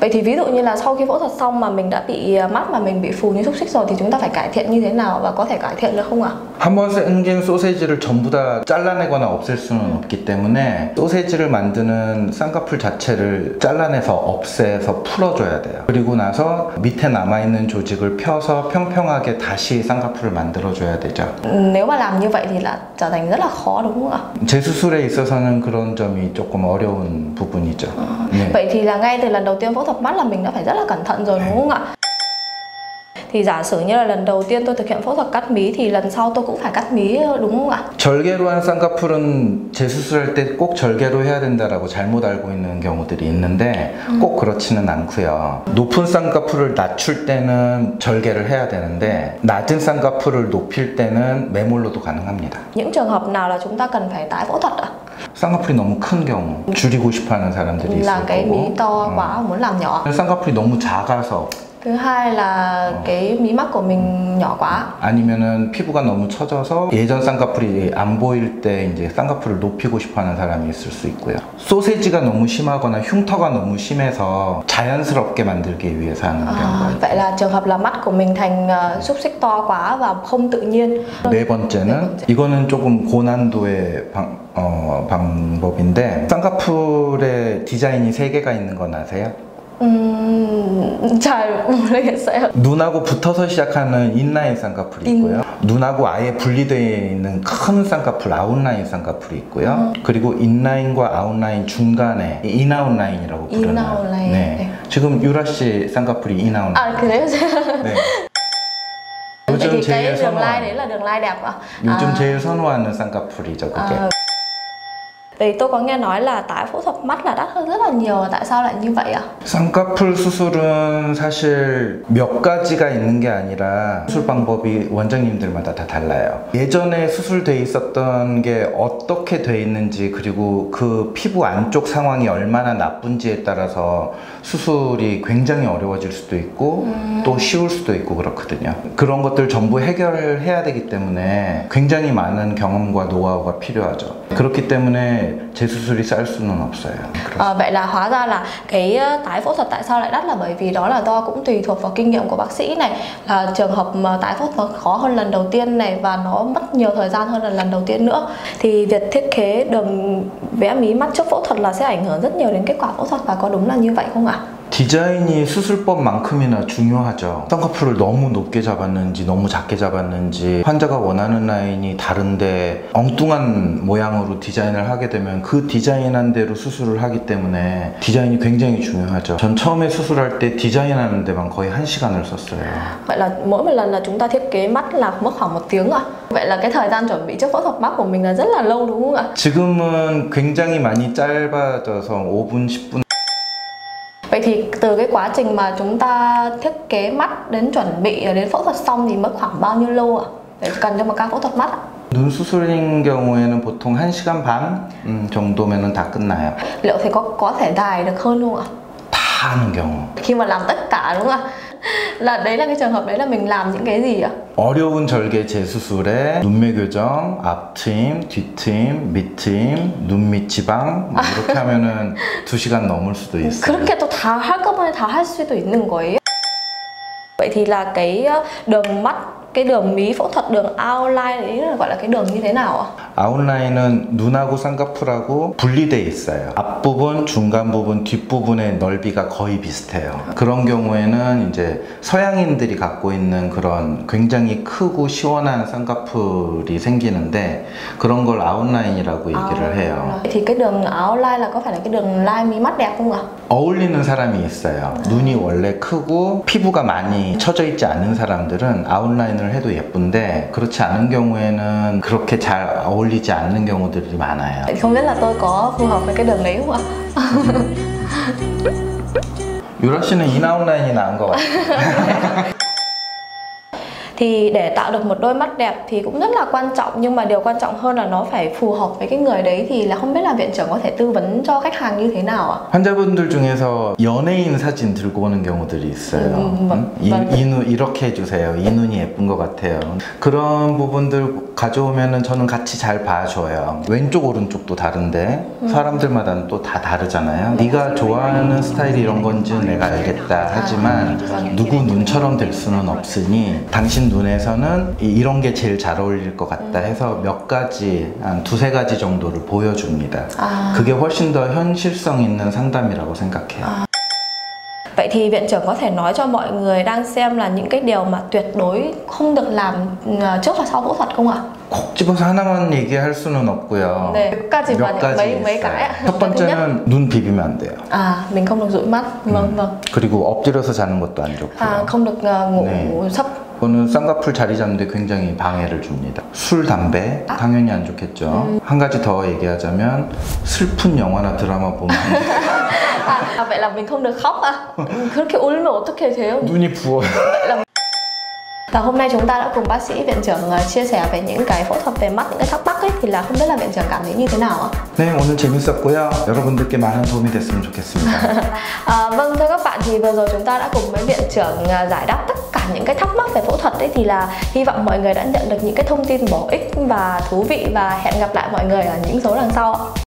Vậy thì ví dụ như là sau khi phẫu thuật xong mà mình đã bị mắt mà mình bị phù như xúc xích rồi thì chúng ta phải cải thiện như thế nào và có thể cải thiện được không ạ? 한 번 생긴 소세지를 전부 다 잘라내거나 없앨 수는 없기 때문에 소세지를 만드는 쌍꺼풀 자체를 잘라내서 없애서 풀어줘야 돼요. 그리고 나서 밑에 남아있는 조직을 펴서 평평하게 다시 쌍꺼풀을 만들어줘야 되죠. Nếu mà làm như vậy thì là trở thành rất là khó đúng không ạ? 재수술에 있어서는 그런 점이 조금 어려운 부분이죠. 네. Vậy thì là ngay từ lần đầu tiên phẫu thuật mắt là mình đã phải rất là cẩn thận rồi đúng không ạ? Thì giả sử như là lần đầu tiên tôi thực hiện phẫu thuật cắt mí thì lần sau tôi cũng phải cắt mí đúng không ạ? 절개로 한 쌍꺼풀은 재수술할 때 꼭 절개로 해야 된다라고 잘못 알고 있는 경우들이 있는데 꼭 그렇지는 않고요. 높은 쌍꺼풀을 낮출 때는 절개를 해야 되는데 낮은 쌍꺼풀을 높일 때는 매몰로도 가능합니다. Những trường hợp nào là chúng ta cần phải tái phẫu thuật ạ? 쌍꺼풀이 너무 큰 경우, 줄이고 싶어하는 사람들이 있을 Là cái mí 거고 to quá muốn làm nhỏ. 쌍꺼풀이 너무 작아서 Thứ hai là cái mí mắt của mình nhỏ quá. 아니면은 피부가 너무 처져서 예전 쌍꺼풀이 안 보일 때 이제 쌍꺼풀을 높이고 싶어하는 사람이 있을 수 있고요. 소세지가 너무 심하거나 흉터가 너무 심해서 자연스럽게 만들기 위해서 하는 경우가 있어요. Vậy là trường hợp là mắt của mình thành xúc xích to quá và không tự nhiên. 네 번째는 이거는 조금 고난도의 방법인데 쌍꺼풀에 디자인이 3개가 있는 건 아세요? 잘 모르겠어요. 눈하고 붙어서 시작하는 인라인 쌍꺼풀이 있고요. 눈하고 아예 분리되어 있는 큰 쌍꺼풀, 아웃라인 쌍꺼풀이 있고요. 그리고 인라인과 아웃라인 중간에 인아웃라인이라고 부르는. 인아웃라인. 네. 네. 지금 유라 씨 쌍꺼풀이 인아웃라인. À 그래요? 네. Vậy 요즘 thì cái 제일 đường line 선호하는, đấy là đường line đẹp à? 요즘 제일 선호하는 쌍꺼풀이죠, 그게. Vì tôi có nghe nói là tái phẫu thuật mắt là đắt hơn rất là nhiều. Tại sao lại như vậy ạ? 쌍꺼풀 수술은 사실 몇 가지가 있는 게 아니라 수술 방법이 원장님들마다 다 달라요. 예전에 수술돼 있었던 게 어떻게 돼 있는지 그리고 그 피부 안쪽 상황이 얼마나 나쁜지에 따라서 수술이 굉장히 어려워질 수도 있고 또 쉬울 수도 있고 그렇거든요. 그런 것들 전부 해결해야 되기 때문에 굉장히 많은 경험과 노하우가 필요하죠. 그렇기 때문에 재수술이 쌀 수는 없어요. Vậy là hóa ra là cái tái phẫu thuật tại sao lại đắt là bởi vì đó là do cũng tùy thuộc vào kinh nghiệm của bác sĩ này, là trường hợp mà tái phẫu thuật khó hơn lần đầu tiên này và nó mất nhiều thời gian hơn là lần đầu tiên nữa. Thì việc thiết kế đường vẽ mí mắt trước phẫu thuật là sẽ ảnh hưởng rất nhiều đến kết quả phẫu thuật, và có đúng là như vậy không ạ? 디자인이 수술법만큼이나 중요하죠. 쌍꺼풀을 너무 높게 잡았는지 너무 작게 잡았는지 환자가 원하는 라인이 다른데 엉뚱한 모양으로 디자인을 하게 되면 그 디자인한 대로 수술을 하기 때문에 디자인이 굉장히 중요하죠. 전 처음에 수술할 때 디자인하는 데만 거의 1시간을 썼어요. Vậy là mỗi một lần là chúng ta thiết kế mắt là mất khoảng 1 tiếng ạ? Vậy là cái thời gian chuẩn bị trước phẫu thuật mắt của mình là rất là lâu đúng không ạ? 지금은 굉장히 많이 짧아져서 5분, 10분. Vậy thì từ cái quá trình mà chúng ta thiết kế mắt đến chuẩn bị đến phẫu thuật xong thì mất khoảng bao nhiêu lâu ạ? Để cần cho một ca phẫu thuật mắt ạ? 눈 수술인 경우에는 보통 1시간 반 정도면 다 끝나요. Liệu thì có thể dài được hơn không ạ? 다 하는 경우. Khi mà làm tất cả đúng không ạ? Là đấy là cái trường hợp đấy là mình làm những cái gì ạ? 어려운 절개 재수술에 눈매 교정, 앞트임, 뒤트임, 밑트임, 눈밑 지방 뭐 이렇게 하면은 2시간 넘을 수도 있어요. 그렇게 또 다 한꺼번에 다 할 수도 있는 거예요? Vậy thì là cái đường mắt, cái đường mí phẫu thuật, đường outline đấy là gọi là cái đường như thế nào ạ? 아웃라인은 눈하고 쌍꺼풀하고 분리돼 있어요. 앞부분, 중간 부분, 뒷부분의 넓이가 거의 비슷해요. 그런 경우에는 이제 서양인들이 갖고 있는 그런 굉장히 크고 시원한 쌍꺼풀이 생기는데 그런 걸 아웃라인이라고 얘기를 해요. Thì cái đường outline là có phải là cái đường line mí mắt đẹp không ạ? 어울리는 사람이 있어요. 눈이 원래 크고 피부가 많이 처져 있지 않은 사람들은 아웃라인을 해도 예쁜데 그렇지 않은 경우에는 그렇게 잘 어울리지 않는 경우들이 많아요. Không biết là tôi có phù hợp với cái đường đấy không ạ? 유라 씨는 인아웃라인이 나은 것 같아요. Thì để tạo được một đôi mắt đẹp thì cũng rất là quan trọng, nhưng mà điều quan trọng hơn là nó phải phù hợp với cái người đấy. Thì là không biết là viện trưởng có thể tư vấn cho khách hàng như thế nào ạ? 환자분들 중에서 연예인 사진 들고 오는 경우들이 있어요. 이 눈 이렇게 해주세요. 이 눈이 예쁜 것 같아요. 그런 부분들 가져오면은 저는 같이 잘 봐줘요. 왼쪽 오른쪽도 다른데 사람들마다 또 다 다르잖아요. 네가 좋아하는 스타일이 이런 건지 내가 알겠다 하지만 누구 눈처럼 될 수는 없으니 당신 눈에서는 이런 게 제일 잘 어울릴 것 같다 해서 몇 가지, 한 두세 가지 정도를 보여줍니다. 그게 훨씬 더 현실성 있는 상담이라고 생각해요. Vậy thì viện trưởng có thể nói cho mọi người đang xem là những cái điều mà tuyệt đối không được làm trước và sau phẫu thuật không ạ? 콕 집어서 하나만 얘기할 수는 없고요. 네, 몇 가지 mấy cái ạ. 첫 번째는 눈 비비면 안 돼요. Mình không được dụi mắt. Vâng. 그리고 엎드려서 자는 것도 안 좋고요. Không được ngủ 네. sấp. 이거는 쌍꺼풀 자리 잡는데 굉장히 방해를 줍니다. 술, 담배 당연히 안 좋겠죠. 한 가지 더 얘기하자면 슬픈 영화나 드라마 보면 안 돼요. Vậy là mình không được khóc à? 그렇게 울면 어떻게 돼요? 눈이 부어요. Và hôm nay chúng ta đã cùng bác sĩ viện trưởng chia sẻ về những cái phẫu thuật về mắt, những cái thắc mắc ấy, thì là không biết là viện trưởng cảm thấy như thế nào ạ? 네, 오늘 재밌었고요. 여러분들께 많은 도움이 됐으면 좋겠습니다. Vâng, thưa các bạn, thì vừa rồi chúng ta đã cùng với viện trưởng giải đáp tất cả những cái thắc mắc về phẫu thuật ấy, thì là hy vọng mọi người đã nhận được những cái thông tin bổ ích và thú vị, và hẹn gặp lại mọi người ở những số lần sau ạ.